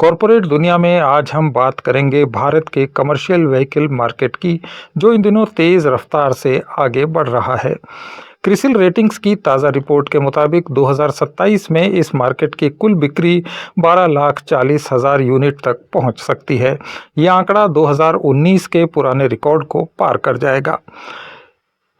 Corporate दुनिया में आज हम बात करेंगे भारत के कमर्शियल व्हीकल मार्केट की, जो इन दिनों तेज रफ्तार से आगे बढ़ रहा है। क्रिसिल रेटिंग्स की ताज़ा रिपोर्ट के मुताबिक 2027 में इस मार्केट की कुल बिक्री 12,40,000 यूनिट तक पहुंच सकती है। यह आंकड़ा 2019 के पुराने रिकॉर्ड को पार कर जाएगा।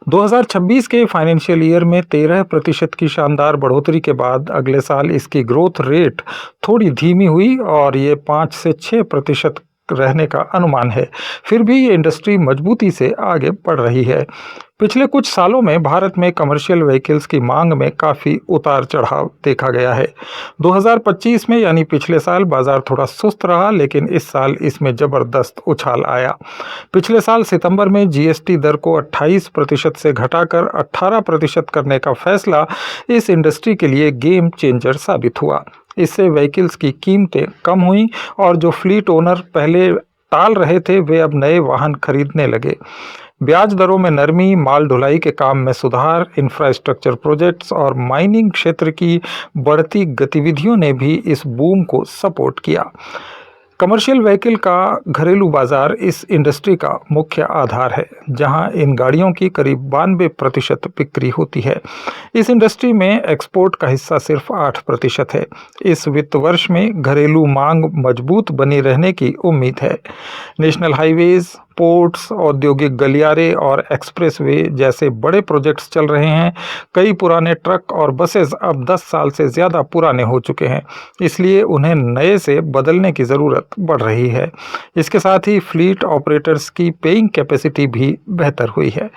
2026 के फाइनेंशियल ईयर में 13% की शानदार बढ़ोतरी के बाद अगले साल इसकी ग्रोथ रेट थोड़ी धीमी हुई और ये 5 से 6% रहने का अनुमान है। फिर भी ये इंडस्ट्री मजबूती से आगे बढ़ रही है। पिछले कुछ सालों में भारत में कमर्शियल व्हीकल्स की मांग में काफ़ी उतार चढ़ाव देखा गया है। 2025 में यानी पिछले साल बाजार थोड़ा सुस्त रहा, लेकिन इस साल इसमें ज़बरदस्त उछाल आया। पिछले साल सितंबर में जीएसटी दर को 28% से घटाकर 18% करने का फैसला इस इंडस्ट्री के लिए गेम चेंजर साबित हुआ। इससे व्हीकल्स की कीमतें कम हुई और जो फ्लीट ओनर पहले टाल रहे थे वे अब नए वाहन खरीदने लगे। ब्याज दरों में नरमी, माल ढुलाई के काम में सुधार, इंफ्रास्ट्रक्चर प्रोजेक्ट्स और माइनिंग क्षेत्र की बढ़ती गतिविधियों ने भी इस बूम को सपोर्ट किया। कमर्शियल व्हीकल का घरेलू बाजार इस इंडस्ट्री का मुख्य आधार है, जहां इन गाड़ियों की करीब 92% बिक्री होती है। इस इंडस्ट्री में एक्सपोर्ट का हिस्सा सिर्फ 8% है। इस वित्त वर्ष में घरेलू मांग मजबूत बनी रहने की उम्मीद है। नेशनल हाईवेज, पोर्ट्स, औद्योगिक गलियारे और एक्सप्रेसवे जैसे बड़े प्रोजेक्ट्स चल रहे हैं। कई पुराने ट्रक और बसेस अब 10 साल से ज़्यादा पुराने हो चुके हैं, इसलिए उन्हें नए से बदलने की ज़रूरत बढ़ रही है। इसके साथ ही फ्लीट ऑपरेटर्स की पेइंग कैपेसिटी भी बेहतर हुई है।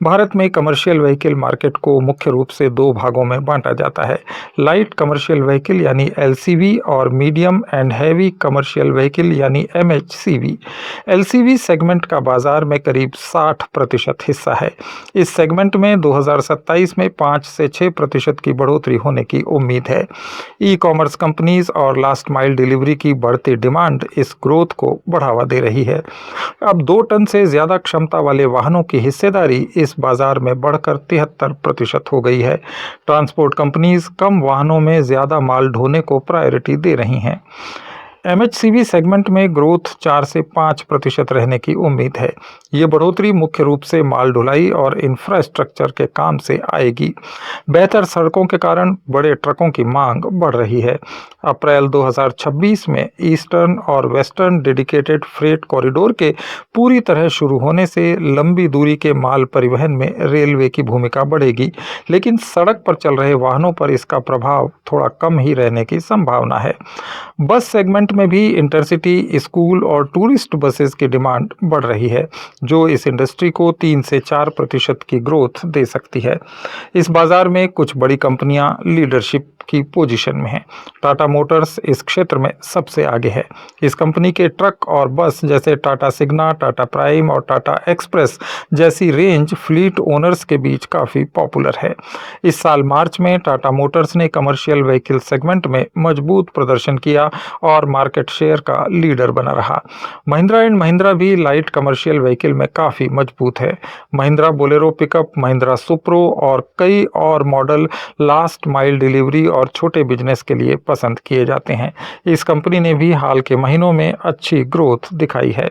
भारत में कमर्शियल व्हीकल मार्केट को मुख्य रूप से दो भागों में बांटा जाता है: लाइट कमर्शियल व्हीकल यानी एलसीवी और medium and heavy commercial vehicle यानी एमएचसीवी। एलसीवी सेगमेंट का बाजार में करीब 60% हिस्सा है। इस सेगमेंट में 2027 में 5 से 6% की बढ़ोतरी होने की उम्मीद है। ई कॉमर्स कंपनीज और लास्ट माइल डिलीवरी की बढ़ती डिमांड इस ग्रोथ को बढ़ावा दे रही है। अब 2 टन से ज़्यादा क्षमता वाले वाहनों की हिस्सेदारी इस बाजार में बढ़कर 73% हो गई है। ट्रांसपोर्ट कंपनीज कम वाहनों में ज़्यादा माल ढोने को प्रायोरिटी दे रही हैं। एमएचसीवी सेगमेंट में ग्रोथ 4 से 5% रहने की उम्मीद है। ये बढ़ोतरी मुख्य रूप से माल ढुलाई और इंफ्रास्ट्रक्चर के काम से आएगी। बेहतर सड़कों के कारण बड़े ट्रकों की मांग बढ़ रही है। अप्रैल 2026 में ईस्टर्न और वेस्टर्न डेडिकेटेड फ्रेट कॉरिडोर के पूरी तरह शुरू होने से लंबी दूरी के माल परिवहन में रेलवे की भूमिका बढ़ेगी, लेकिन सड़क पर चल रहे वाहनों पर इसका प्रभाव थोड़ा कम ही रहने की संभावना है। बस सेगमेंट में भी इंटरसिटी, स्कूल और टूरिस्ट बसेस की डिमांड बढ़ रही है, जो इस इंडस्ट्री को 3 से 4% की ग्रोथ दे सकती है। इस बाजार में कुछ बड़ी कंपनियां लीडरशिप की पोजीशन में हैं। टाटा मोटर्स इस क्षेत्र में सबसे आगे है। इस कंपनी के ट्रक और बस जैसे टाटा सिग्ना, टाटा प्राइम और टाटा एक्सप्रेस जैसी रेंज फ्लीट ओनर्स के बीच काफ़ी पॉपुलर है। इस साल मार्च में टाटा मोटर्स ने कमर्शियल व्हीकल सेगमेंट में मजबूत प्रदर्शन किया और मार्केट शेयर का लीडर बना रहा। महिंद्रा एंड महिंद्रा भी लाइट कमर्शियल व्हीकल में काफ़ी मजबूत है। महिंद्रा बोलेरो पिकअप, महिंद्रा सुप्रो और कई और मॉडल लास्ट माइल डिलीवरी और छोटे बिजनेस के लिए पसंद किए जाते हैं। इस कंपनी ने भी हाल के महीनों में अच्छी ग्रोथ दिखाई है।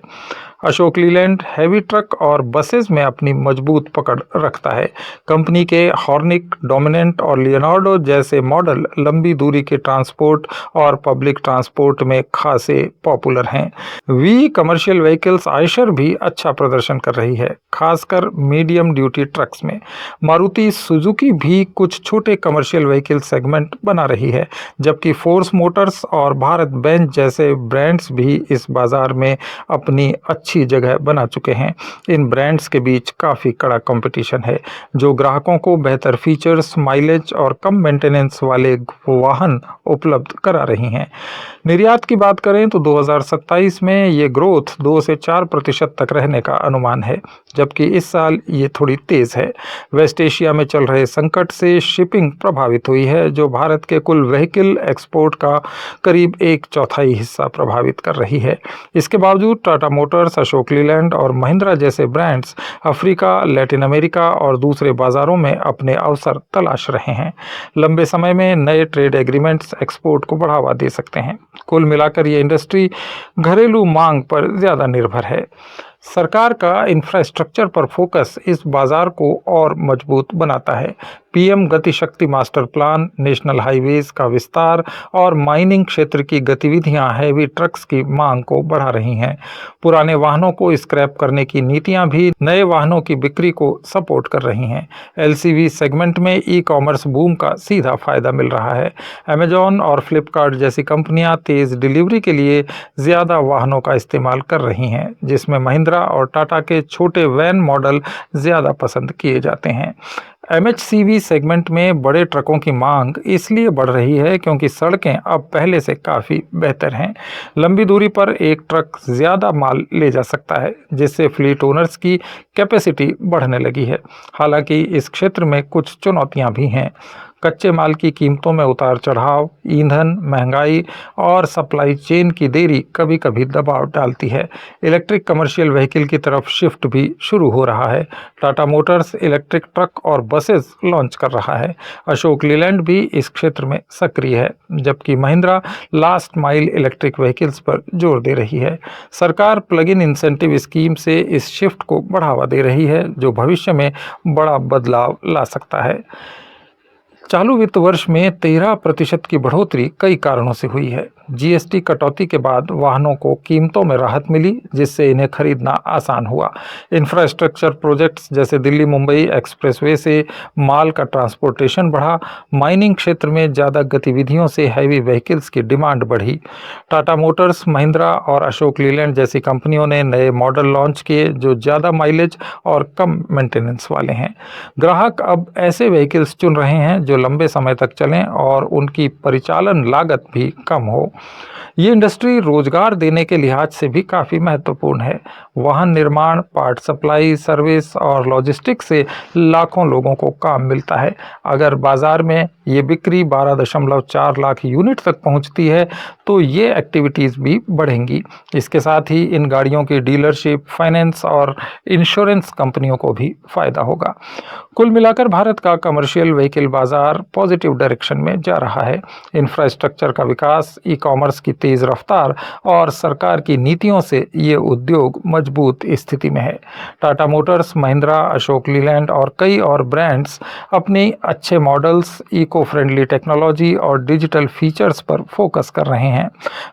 अशोक लीलैंड हैवी ट्रक और बसेस में अपनी मजबूत पकड़ रखता है। कंपनी के हॉर्निक, डोमिनेंट और लियोनार्डो जैसे मॉडल लंबी दूरी के ट्रांसपोर्ट और पब्लिक ट्रांसपोर्ट में खासे पॉपुलर हैं। वी कमर्शियल व्हीकल्स आयशर भी अच्छा प्रदर्शन कर रही है, खासकर मीडियम ड्यूटी ट्रक्स में। मारुति सुजुकी भी कुछ छोटे कमर्शियल व्हीकल सेगमेंट बना रही है, जबकि फोर्स मोटर्स और भारत बेंज जैसे ब्रांड्स भी इस बाजार में अपनी अच्छी जगह बना चुके हैं। इन ब्रांड्स के बीच काफ़ी कड़ा कंपटीशन है, जो ग्राहकों को बेहतर फीचर्स, माइलेज और कम मेंटेनेंस वाले वाहन उपलब्ध करा रही हैं। निर्यात की बात करें तो 2027 में ये ग्रोथ 2 से 4% तक रहने का अनुमान है, जबकि इस साल ये थोड़ी तेज़ है। वेस्ट एशिया में चल रहे संकट से शिपिंग प्रभावित हुई है, जो भारत के कुल व्हीकल एक्सपोर्ट का करीब 1/4 हिस्सा प्रभावित कर रही है। इसके बावजूद टाटा मोटर्स मोटर्स, अशोक लीलैंड और महिंद्रा जैसे ब्रांड्स अफ्रीका, लैटिन अमेरिका और दूसरे बाजारों में अपने अवसर तलाश रहे हैं। लंबे समय में नए ट्रेड एग्रीमेंट्स एक्सपोर्ट को बढ़ावा दे सकते हैं। कुल मिलाकर ये इंडस्ट्री घरेलू मांग पर ज़्यादा निर्भर है। सरकार का इंफ्रास्ट्रक्चर पर फोकस इस बाजार को और मजबूत बनाता है। पीएम गति शक्ति मास्टर प्लान, नेशनल हाईवेज का विस्तार और माइनिंग क्षेत्र की गतिविधियां हैवी ट्रक्स की मांग को बढ़ा रही हैं। पुराने वाहनों को स्क्रैप करने की नीतियां भी नए वाहनों की बिक्री को सपोर्ट कर रही हैं। एलसीवी सेगमेंट में ई कॉमर्स बूम का सीधा फायदा मिल रहा है। अमेजॉन और फ्लिपकार्ट जैसी कंपनियां तेज डिलीवरी के लिए ज़्यादा वाहनों का इस्तेमाल कर रही हैं, जिसमें महिंद्रा और टाटा के छोटे वैन मॉडल ज़्यादा पसंद किए जाते हैं। एमएचसीवी सेगमेंट में बड़े ट्रकों की मांग इसलिए बढ़ रही है क्योंकि सड़कें अब पहले से काफ़ी बेहतर हैं। लंबी दूरी पर एक ट्रक ज़्यादा माल ले जा सकता है, जिससे फ्लीट ओनर्स की कैपेसिटी बढ़ने लगी है। हालांकि इस क्षेत्र में कुछ चुनौतियां भी हैं। कच्चे माल की कीमतों में उतार चढ़ाव, ईंधन, महंगाई और सप्लाई चेन की देरी कभी कभी दबाव डालती है। इलेक्ट्रिक कमर्शियल व्हीकल की तरफ शिफ्ट भी शुरू हो रहा है। टाटा मोटर्स इलेक्ट्रिक ट्रक और बसेस लॉन्च कर रहा है। अशोक लीलैंड भी इस क्षेत्र में सक्रिय है, जबकि Mahindra last mile electric vehicles पर जोर दे रही है। सरकार प्लग इन इंसेंटिव स्कीम से इस शिफ्ट को बढ़ावा दे रही है, जो भविष्य में बड़ा बदलाव ला सकता है। चालू वित्त वर्ष में 13% की बढ़ोतरी कई कारणों से हुई है। जीएसटी कटौती के बाद वाहनों को कीमतों में राहत मिली, जिससे इन्हें खरीदना आसान हुआ। इंफ्रास्ट्रक्चर प्रोजेक्ट्स जैसे दिल्ली मुंबई एक्सप्रेसवे से माल का ट्रांसपोर्टेशन बढ़ा। माइनिंग क्षेत्र में ज़्यादा गतिविधियों से हैवी व्हीकल्स की डिमांड बढ़ी। टाटा मोटर्स, महिंद्रा और अशोक लीलैंड जैसी कंपनियों ने नए मॉडल लॉन्च किए जो ज़्यादा माइलेज और कम मेंटेनेंस वाले हैं। ग्राहक अब ऐसे व्हीकल्स चुन रहे हैं जो लंबे समय तक चलें और उनकी परिचालन लागत भी कम हो। ये इंडस्ट्री रोजगार देने के लिहाज से भी काफ़ी महत्वपूर्ण है। वाहन निर्माण, पार्ट सप्लाई, सर्विस और लॉजिस्टिक्स से लाखों लोगों को काम मिलता है। अगर बाजार में ये बिक्री 12.4 लाख यूनिट तक पहुंचती है तो ये एक्टिविटीज़ भी बढ़ेंगी। इसके साथ ही इन गाड़ियों की डीलरशिप, फाइनेंस और इंश्योरेंस कंपनियों को भी फायदा होगा। कुल मिलाकर भारत का कमर्शियल व्हीकल बाजार पॉजिटिव डायरेक्शन में जा रहा है। इंफ्रास्ट्रक्चर का विकास, ई कॉमर्स की तेज रफ्तार और सरकार की नीतियों से ये उद्योग मजबूत स्थिति में है। टाटा मोटर्स, महिंद्रा, अशोक लीलैंड और कई और ब्रांड्स अपने अच्छे मॉडल्स, इको फ्रेंडली टेक्नोलॉजी और डिजिटल फीचर्स पर फोकस कर रहे हैं।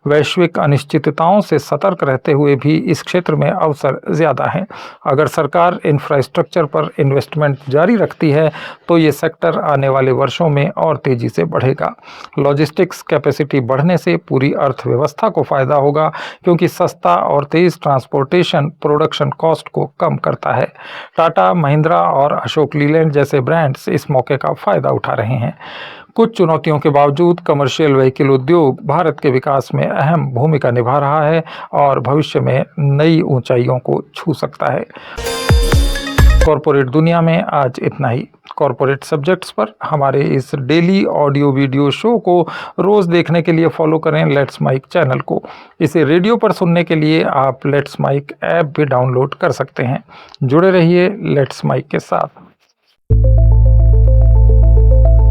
वैश्विक अनिश्चितताओं से सतर्क रहते हुए भी इस क्षेत्र में अवसर ज़्यादा हैं। अगर सरकार इंफ्रास्ट्रक्चर पर इन्वेस्टमेंट जारी रखती है तो ये सेक्टर आने वाले वर्षों में और तेजी से बढ़ेगा। लॉजिस्टिक्स कैपेसिटी बढ़ने से पूरी अर्थव्यवस्था को फायदा होगा, क्योंकि सस्ता और तेज ट्रांसपोर्टेशन प्रोडक्शन कॉस्ट को कम करता है। टाटा, महिंद्रा और अशोक लीलैंड जैसे ब्रांड्स इस मौके का फायदा उठा रहे हैं। कुछ चुनौतियों के बावजूद कमर्शियल व्हीकल उद्योग भारत के विकास में अहम भूमिका निभा रहा है और भविष्य में नई ऊंचाइयों को छू सकता है। कॉरपोरेट दुनिया में आज इतना ही। कॉरपोरेट सब्जेक्ट्स पर हमारे इस डेली ऑडियो वीडियो शो को रोज़ देखने के लिए फॉलो करें लेट्स माइक चैनल को। इसे रेडियो पर सुनने के लिए आप लेट्स माइक ऐप भी डाउनलोड कर सकते हैं। जुड़े रहिए लेट्स माइक के साथ।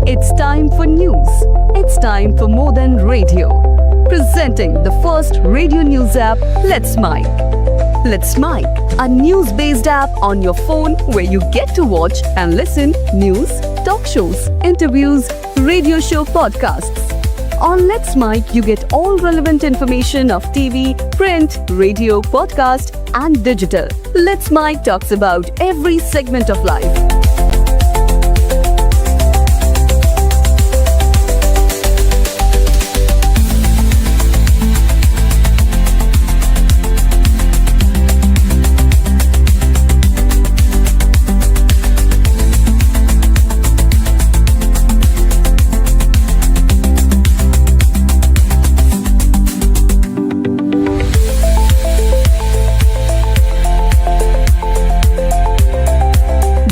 It's time for news. It's time for more than radio. Presenting the first radio news app, Let's Mic. Let's Mic, a news-based app on your phone where you get to watch and listen news, talk shows, interviews, radio show podcasts. On Let's Mic, you get all relevant information of TV, print, radio, podcast, and digital. Let's Mic talks about every segment of life.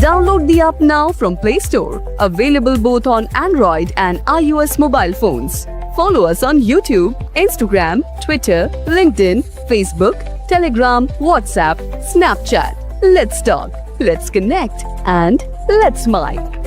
Download the app now from Play Store. Available both on Android and iOS mobile phones. Follow us on YouTube, Instagram, Twitter, LinkedIn, Facebook, Telegram, WhatsApp, Snapchat. Let's talk, let's connect, and let's smile.